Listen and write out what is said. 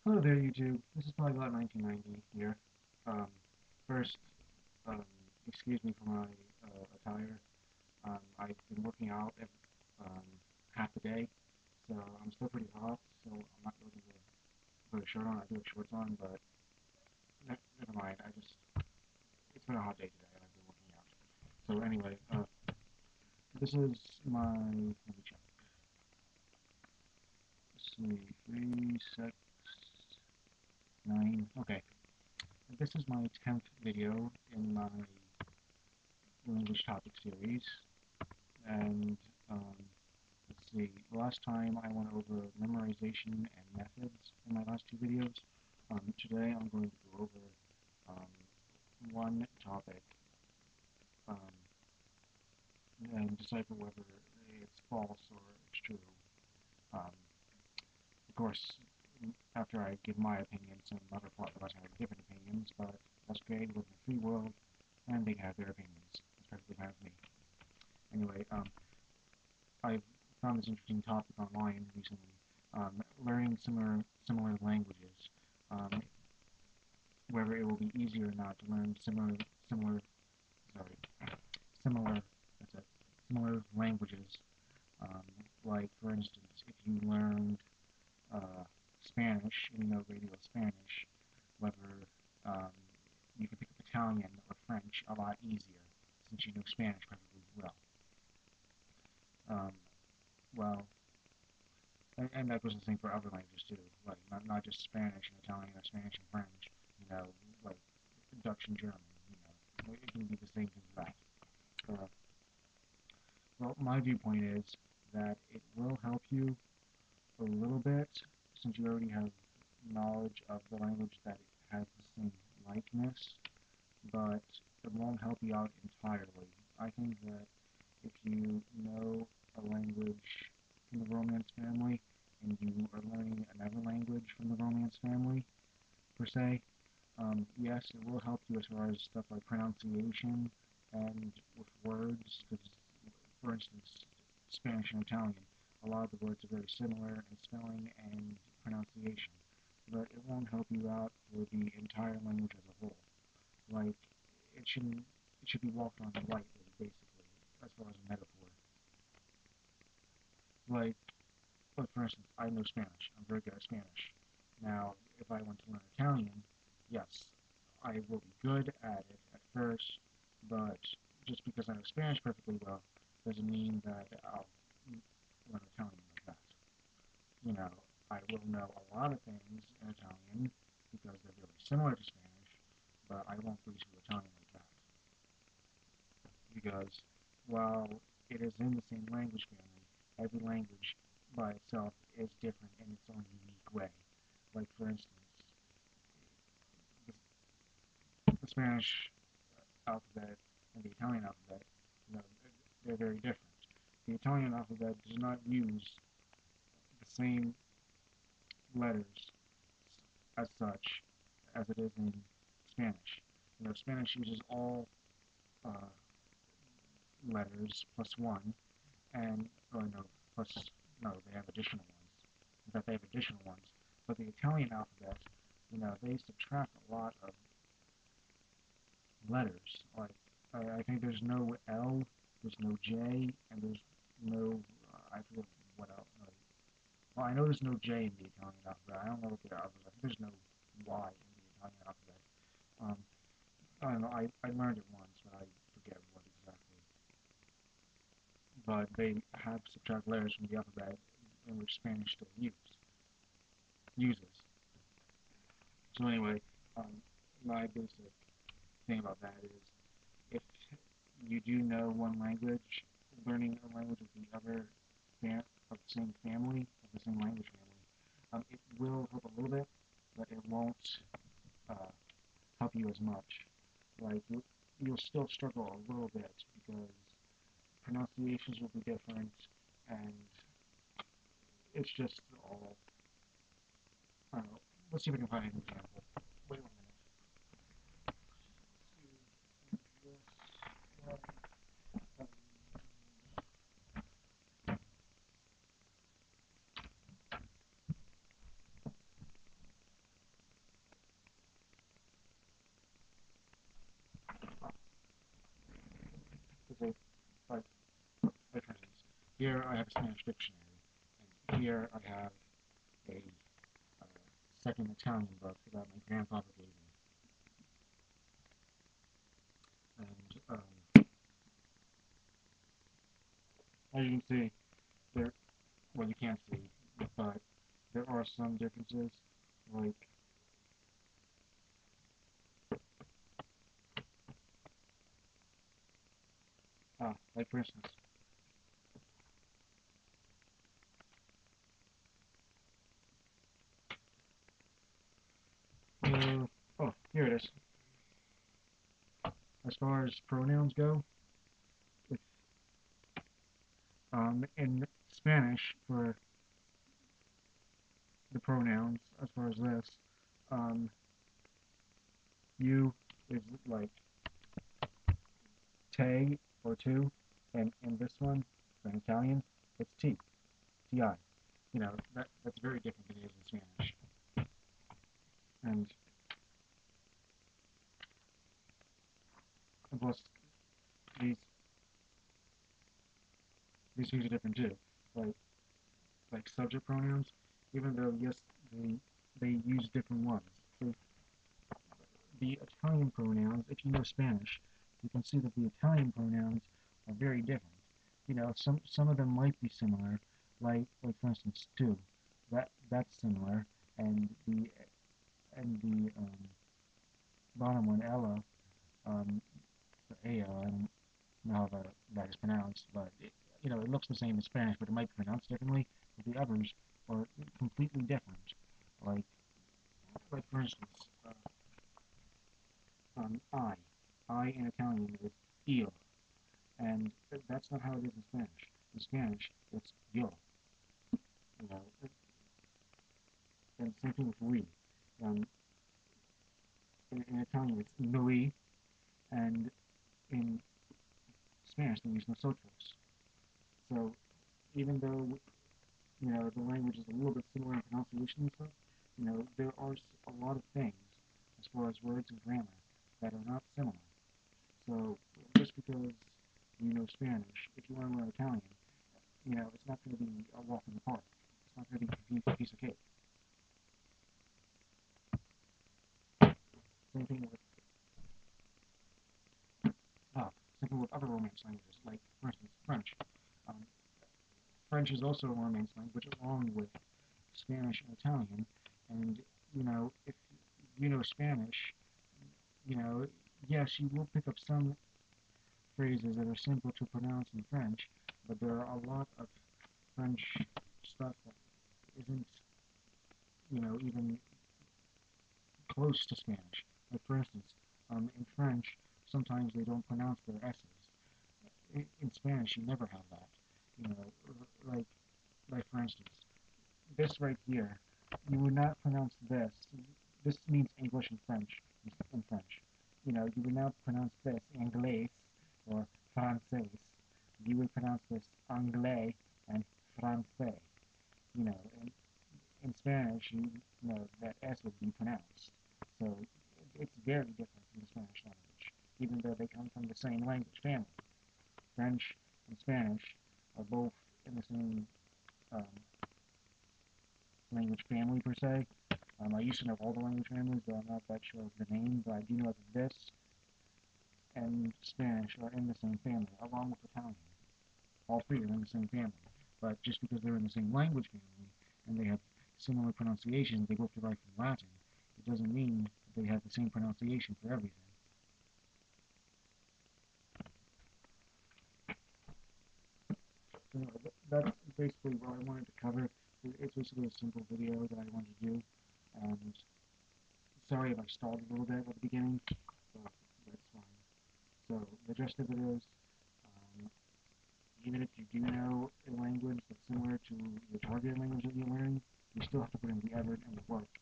Hello there, YouTube. This is Polyglot 1990 here. Um, first, um, excuse me for my attire. I've been working out um, half the day, so I'm still pretty hot, so I'm not looking to put a shirt on. I do have shorts on, but never mind. It's been a hot day today, and I've been working out. So anyway, this is let me check. Let's see, 3, 6, 9, okay. This is my 10th video in my English topic series, and um, let's see, last time I went over memorization and methods in my last two videos. Today I'm going to go over one topic um, and decipher whether it's false or it's true. Of course, after I give my opinion, some other plotters have different opinions, but that's great. We live in a free world, and they have their opinions. That's perfectly fine with me. Anyway, I've found this interesting topic online recently. Learning similar languages, um, whether it will be easier or not to learn similar that's it, similar languages. Um, like for instance, if you learned Spanish and you know regular Spanish, whether um, you can pick up Italian or French a lot easier since you know Spanish perfectly well. Um, well, and that goes the same for other languages too, like not just Spanish and Italian or Spanish and French, like Dutch and German, it can be the same thing for that. Uh, well, my viewpoint is that it will help you a little bit since you already have knowledge of the language that it has the same likeness, but it won't help you out entirely. I think that if you know a language from the Romance family and you are learning another language from the Romance family, per se, yes, it will help you as far as stuff like pronunciation and with words, because, for instance, Spanish and Italian, a lot of the words are very similar in spelling and pronunciation, but it won't help you out for the entire language as a whole. Like, it shouldn't, it should be walked on lightly, basically, as far as a metaphor. Like, for instance, I know Spanish. I'm very good at Spanish. Now, if I want to learn Italian, yes, I will be good at it at first, but just because I know Spanish perfectly well doesn't mean that I'll learn Italian like that. You know, I will know a lot of things in Italian because they're very similar to Spanish, but I won't breeze through Italian like that. Because while it is in the same language family, every language by itself is different in its own unique way. Like, for instance, the Spanish alphabet and the Italian alphabet, you know, they're very different. The Italian alphabet does not use the same letters as such as it is in Spanish. Spanish uses all uh, letters plus one, and oh no, plus no, they have additional ones. In fact, they have additional ones. But the Italian alphabet, they subtract a lot of letters. Like, I think there's no L, there's no J, and there's no, I forget what else. No. Well, I know there's no J in the Italian alphabet. I don't know what the others. I think there's no Y in the Italian alphabet. Um, I don't know. I learned it once, but I forget what exactly. But they have subtract letters from the alphabet in which Spanish still uses. So anyway, my basic thing about that is if you do know one language, learning a language of the other of the same family, of the same language family, it will help a little bit, but it won't uh, help you as much. Like, you'll still struggle a little bit because pronunciations will be different, and it's just all, I don't know. Let's see if I can find an example. Wait 1 minute. here I have a Spanish dictionary, and here I have a uh, second Italian book that my grandfather gave me. And as you can see, there, well, you can't see, but there are some differences, like like for instance, oh, here it is. As far as pronouns go, if, in Spanish for the pronouns, as far as this, um, you is like te or tu, and in this one, for Italian, it's ti, ti. You know, that's very different than it is in Spanish. And plus, these these things are different too. Like subject pronouns, even though yes, they use different ones. So the Italian pronouns, if you know Spanish, you can see that the Italian pronouns are very different. You know, some of them might be similar, like for instance, tu. That's similar, and the bottom one, Ella, um, Aya, I don't know how that is pronounced, but you know, it looks the same in Spanish, but it might be pronounced differently. But the others are completely different. Like, like for instance, I in Italian is io, and that's not how it is in Spanish. In Spanish, it's yo. You know, and same thing with we. Um, in Italian, it's noi, and in Spanish, they use nosotros. So even though you know the language is a little bit similar in pronunciation and stuff, you know there are a lot of things as far as words and grammar that are not similar. So just because you know Spanish, if you want to learn Italian, you know it's not going to be a walk in the park. It's not going to be a piece of cake. Same thing with uh, same thing with other Romance languages, like for instance French. Um, French is also a Romance language along with Spanish and Italian, and you know if you know Spanish, you know yes you will pick up some phrases that are simple to pronounce in French, but there are a lot of French stuff that isn't, you know, even close to Spanish. Like for instance, in French, sometimes they don't pronounce their S's. In Spanish, you never have that. You know, like for instance, this right here, you would not pronounce this. This means English and French in French. You know, you would not pronounce this Anglais or Francais. You would pronounce this Anglais and Francais. You know, in Spanish, you know that S would be pronounced. So it's very different from the Spanish language, even though they come from the same language family. French and Spanish are both in the same um, language family per se. I used to know all the language families, but I'm not that sure of the name. But I do know that this and Spanish are in the same family, along with Italian. All three are in the same family. But just because they're in the same language family and they have similar pronunciations, they both derive from Latin, it doesn't mean that they have the same pronunciation for everything. So that's basically what I wanted to cover. It's basically a simple video that I wanted to do. And sorry if I stalled a little bit at the beginning, but that's fine. So the rest of it is, um, even if you do know a language that's similar to the target language that you're learning, you still have to put in the effort and the work